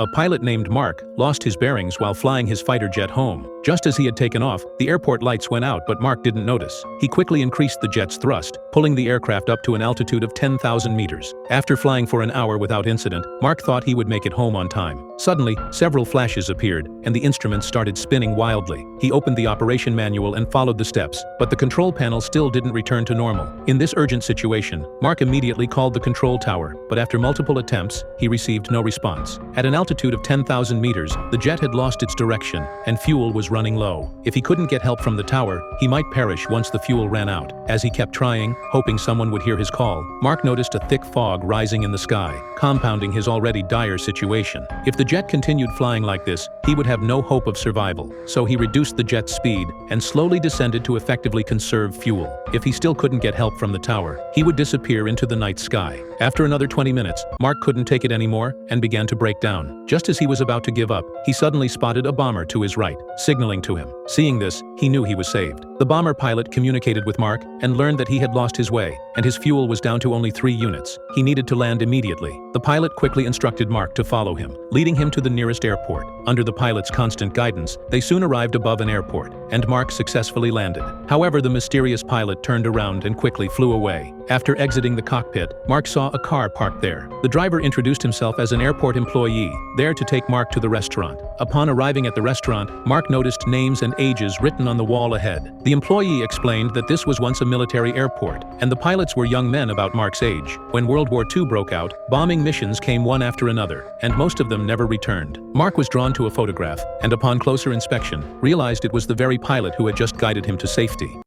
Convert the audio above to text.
A pilot named Mark lost his bearings while flying his fighter jet home. Just as he had taken off, the airport lights went out, but Mark didn't notice. He quickly increased the jet's thrust, pulling the aircraft up to an altitude of 10,000 meters. After flying for an hour without incident, Mark thought he would make it home on time. Suddenly, several flashes appeared, and the instruments started spinning wildly. He opened the operation manual and followed the steps, but the control panel still didn't return to normal. In this urgent situation, Mark immediately called the control tower, but after multiple attempts, he received no response. At an altitude of 10,000 meters, the jet had lost its direction, and fuel was running low. If he couldn't get help from the tower, he might perish once the fuel ran out. As he kept trying, hoping someone would hear his call, Mark noticed a thick fog rising in the sky, compounding his already dire situation. If the jet continued flying like this, he would have no hope of survival. So he reduced the jet's speed and slowly descended to effectively conserve fuel. If he still couldn't get help from the tower, he would disappear into the night sky. After another 20 minutes, Mark couldn't take it anymore and began to break down. Just as he was about to give up, he suddenly spotted a bomber to his right, signaling to him. Seeing this, he knew he was saved. The bomber pilot communicated with Mark and learned that he had lost his way, and his fuel was down to only 3 units. He needed to land immediately. The pilot quickly instructed Mark to follow him, leading him to the nearest airport. Under the pilot's constant guidance, they soon arrived above an airport, and Mark successfully landed. However, the mysterious pilot turned around and quickly flew away. After exiting the cockpit, Mark saw a car parked there. The driver introduced himself as an airport employee, there to take Mark to the restaurant. Upon arriving at the restaurant, Mark noticed names and ages written on the wall ahead. The employee explained that this was once a military airport, and the pilots were young men about Mark's age. When World War II broke out, bombing missions came one after another, and most of them never returned. Mark was drawn to a photograph, and upon closer inspection, realized it was the very pilot who had just guided him to safety.